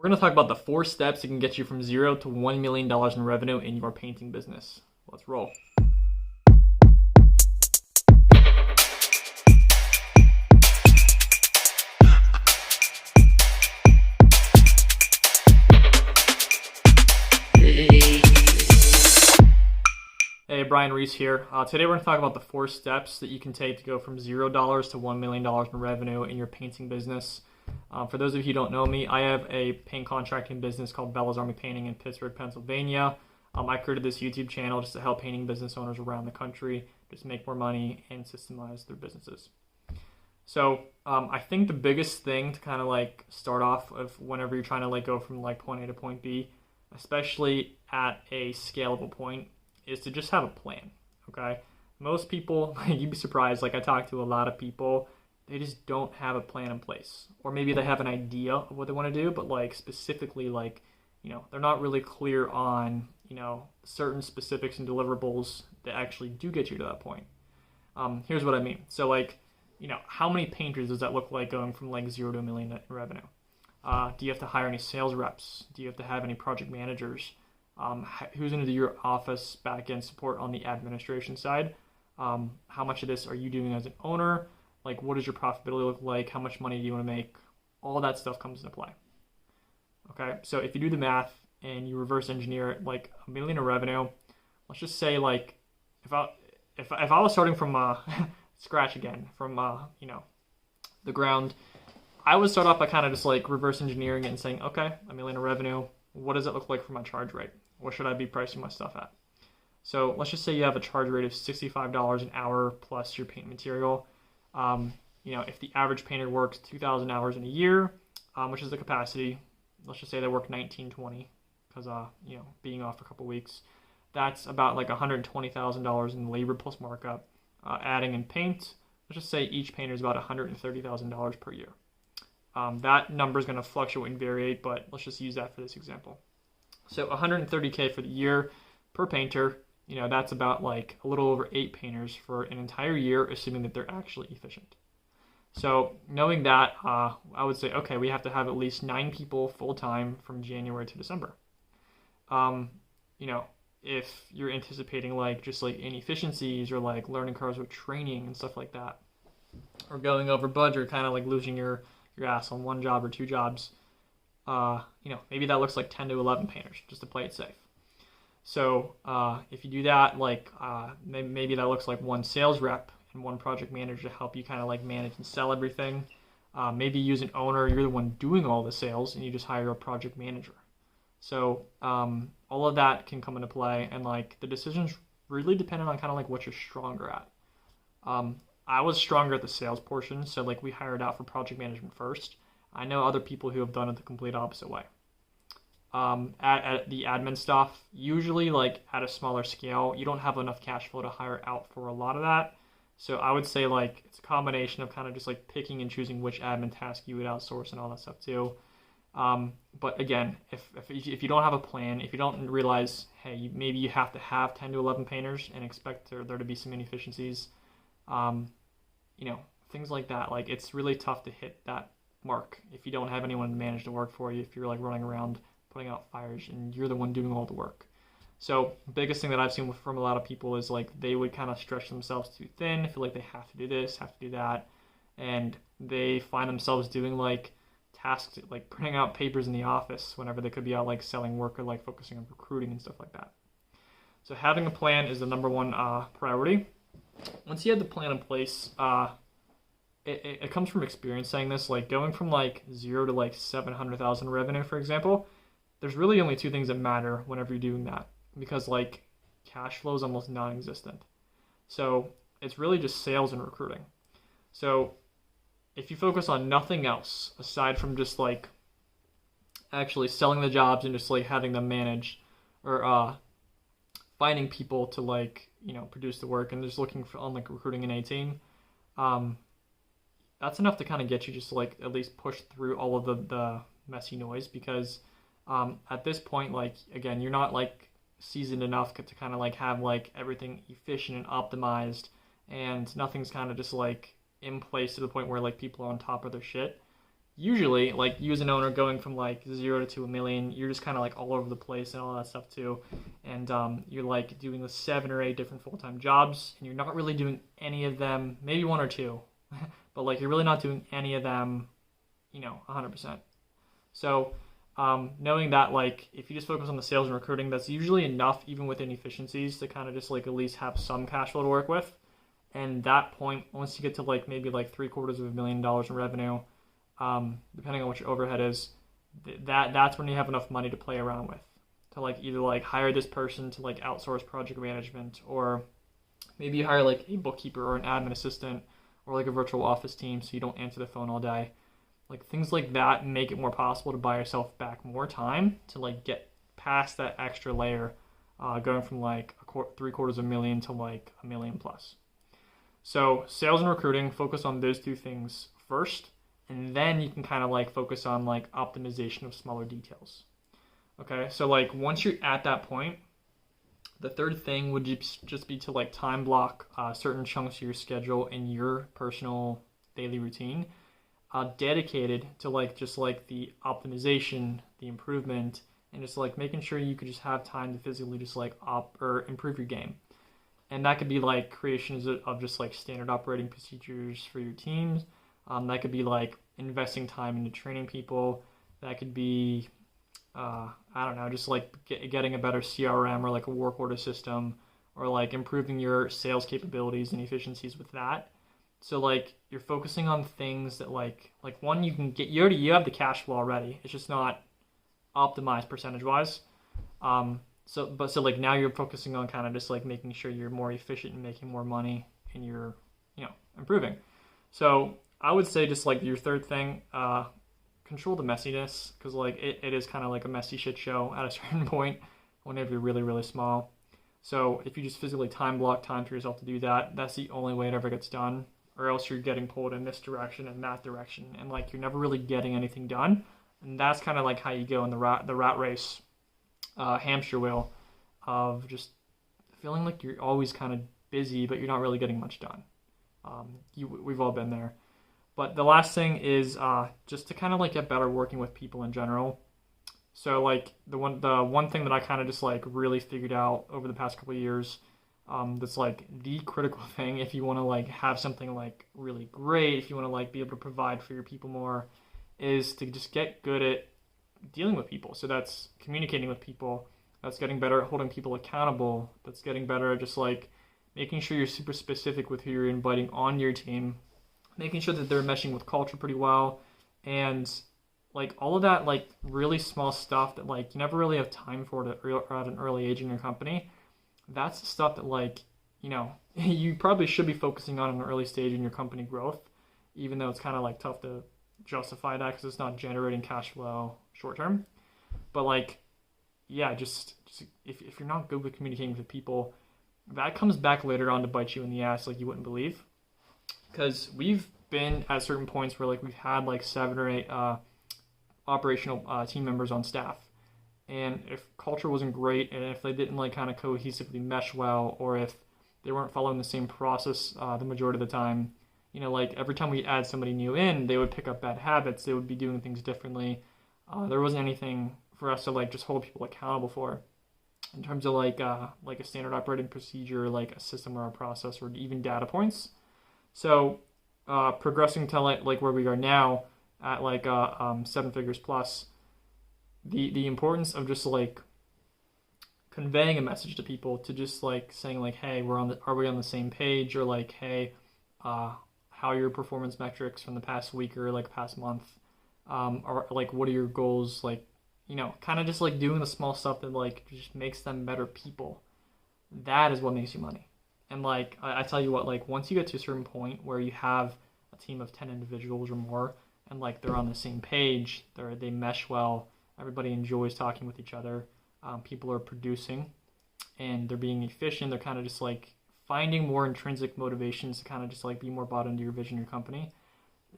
We're going to talk about the 4 steps that can get you from zero to $1 million in revenue in your painting business. Let's roll. Hey, Brian Reese here. Today we're going to talk about the 4 steps that you can take to go from $0 to $1 million in revenue in your painting business. For those of you who don't know me, I have a paint contracting business called Bella's Army Painting in Pittsburgh, Pennsylvania. I created this YouTube channel just to help painting business owners around the country just make more money and systemize their businesses. So I think the biggest thing to kind of like start off of whenever you're trying to like go from like point A to point B, especially at a scalable point, is to just have a plan. Okay, most people, you'd be surprised, like I talk to a lot of people, they just don't have a plan in place, or maybe they have an idea of what they want to do, but like specifically, like, they're not really clear on certain specifics and deliverables that actually do get you to that point. Here's what I mean. So like, how many painters does that look like going from like 0 to $1 million in revenue? Do you have to hire any sales reps? Do you have to have any project managers? Who's going to do your office back-end support on the administration side? How much of this are you doing as an owner? Like, what does your profitability look like? How much money do you want to make? All that stuff comes into play. Okay, so if you do the math and you reverse engineer it, like $1 million in revenue, let's just say like if I was starting from scratch again, from the ground, I would start off by kind of just like reverse engineering it and saying, okay, $1 million in revenue, what does it look like for my charge rate? What should I be pricing my stuff at? So let's just say you have a charge rate of $65 an hour plus your paint material. If the average painter works 2,000 hours in a year, which is the capacity, let's just say they work 1920 because, being off a couple weeks, that's about like $120,000 in labor plus markup. Adding in paint, let's just say each painter is about $130,000 per year. That number is going to fluctuate and vary, but let's just use that for this example. So 130K for the year per painter, that's about like a little over 8 painters for an entire year, assuming that they're actually efficient. So knowing that, I would say, okay, we have to have at least 9 people full-time from January to December. If you're anticipating like just like inefficiencies or like learning curves with training and stuff like that, or going over budget, kind of like losing your ass on one job or 2 jobs, maybe that looks like 10 to 11 painters just to play it safe. So if you do that, like maybe that looks like 1 sales rep and 1 project manager to help you kind of like manage and sell everything. Maybe use an owner, you're the one doing all the sales, and you just hire a project manager. So all of that can come into play, and like the decisions really dependent on kind of like what you're stronger at. I was stronger at the sales portion, so like we hired out for project management first. I know other people who have done it the complete opposite way. At the admin stuff, usually like at a smaller scale, you don't have enough cash flow to hire out for a lot of that. So I would say like it's a combination of kind of just like picking and choosing which admin task you would outsource and all that stuff too. But again, if you don't have a plan, if you don't realize, hey, maybe you have to have 10 to 11 painters and expect there to be some inefficiencies, things like that, like it's really tough to hit that mark if you don't have anyone to manage the work for you, if you're like running around putting out fires and you're the one doing all the work. So the biggest thing that I've seen from a lot of people is like they would kind of stretch themselves too thin, feel like they have to do this, have to do that, and they find themselves doing like tasks like printing out papers in the office whenever they could be out like selling work or like focusing on recruiting and stuff like that. So having a plan is the number one priority. Once you have the plan in place, it comes from experience saying this, like going from like 0 to like 700,000 revenue, for example, there's really only 2 things that matter whenever you're doing that, because like cash flow is almost non-existent. So it's really just sales and recruiting. So if you focus on nothing else aside from just like actually selling the jobs and just like having them managed, or finding people to like produce the work and just looking for on like recruiting an A team, that's enough to kind of get you just like at least push through all of the messy noise, because at this point, like again, you're not like seasoned enough to kind of like have like everything efficient and optimized, and nothing's kind of just like in place to the point where like people are on top of their shit. usually, like you as an owner going from like 0 to 2 million, you're just kind of like all over the place and all that stuff too. And you're like doing the 7 or 8 different full-time jobs, and you're not really doing any of them, maybe one or two, but like you're really not doing any of them, 100%. So knowing that, like, if you just focus on the sales and recruiting, that's usually enough, even with inefficiencies, to kind of just like at least have some cash flow to work with. And that point, once you get to like maybe like $750,000 in revenue, depending on what your overhead is, that's when you have enough money to play around with, to like either like hire this person to like outsource project management, or maybe you hire like a bookkeeper or an admin assistant, or like a virtual office team so you don't answer the phone all day. Like things like that make it more possible to buy yourself back more time to like get past that extra layer, going from like $750,000 to like $1 million plus. So sales and recruiting, focus on those two things first, and then you can kind of like focus on like optimization of smaller details. Okay, so like once you're at that point, the third thing would just be to like time block certain chunks of your schedule in your personal daily routine, dedicated to like just like the optimization, the improvement, and just like making sure you could just have time to physically just like improve your game. And that could be like creations of just like standard operating procedures for your teams. That could be like investing time into training people. That could be, I don't know, just like getting a better CRM or like a work order system, or like improving your sales capabilities and efficiencies with that. So like you're focusing on things that like one, you can get, you have the cash flow already. It's just not optimized percentage wise. So like now you're focusing on kind of just like making sure you're more efficient and making more money, and you're, improving. So I would say just like your third thing, control the messiness, because like it is kind of like a messy shit show at a certain point whenever you're really, really small. So if you just physically time block time for yourself to do that, that's the only way it ever gets done, or else you're getting pulled in this direction and that direction, and like you're never really getting anything done. And that's kind of like how you go in the rat race, hamster wheel, of just feeling like you're always kind of busy, but you're not really getting much done. We've all been there. But the last thing is just to kind of like get better working with people in general. So like the one thing that I kind of just like really figured out over the past couple of years, that's like the critical thing if you want to like have something like really great, if you want to like be able to provide for your people more, is to just get good at dealing with people. So that's communicating with people, that's getting better at holding people accountable, that's getting better at just like making sure you're super specific with who you're inviting on your team, making sure that they're meshing with culture pretty well, and like all of that like really small stuff that like you never really have time for at an early age in your company. That's the stuff that like, you probably should be focusing on an early stage in your company growth, even though it's kind of like tough to justify that because it's not generating cash flow short term. But like, yeah, just if you're not good with communicating with people, that comes back later on to bite you in the ass like you wouldn't believe. Because we've been at certain points where like we've had like 7 or 8 operational team members on staff, and if culture wasn't great, and if they didn't like kind of cohesively mesh well, or if they weren't following the same process the majority of the time, like every time we add somebody new in, they would pick up bad habits, they would be doing things differently. There wasn't anything for us to like just hold people accountable for in terms of like a standard operating procedure, like a system or a process, or even data points. So progressing to like where we are now at like 7 figures plus, the importance of just like conveying a message to people, to just like saying like, hey, are we on the same page, or like, hey, how are your performance metrics from the past week or like past month, or like what are your goals, like, kind of just like doing the small stuff that like just makes them better people. That is what makes you money. And like I tell you what, like once you get to a certain point where you have a team of 10 individuals or more, and like they're on the same page, they mesh well, everybody enjoys talking with each other, people are producing, and they're being efficient, they're kind of just like finding more intrinsic motivations to kind of just like be more bought into your vision, your company.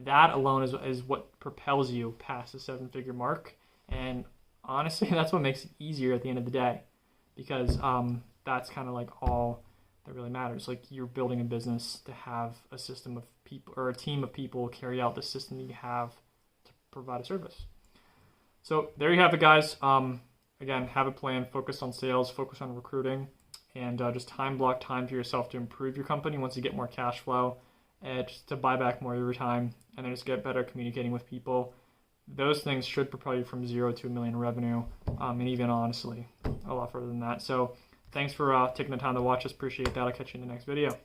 That alone is what propels you past the 7-figure mark. And honestly, that's what makes it easier at the end of the day, because that's kind of like all that really matters. Like you're building a business to have a system of people, or a team of people, carry out the system that you have to provide a service. So there you have it, guys. Again, have a plan, focus on sales, focus on recruiting, and just time block time for yourself to improve your company once you get more cash flow, and just to buy back more of your time, and then just get better communicating with people. Those things should propel you from 0 to $1 million in revenue, and even honestly, a lot further than that. So thanks for taking the time to watch us. Appreciate that. I'll catch you in the next video.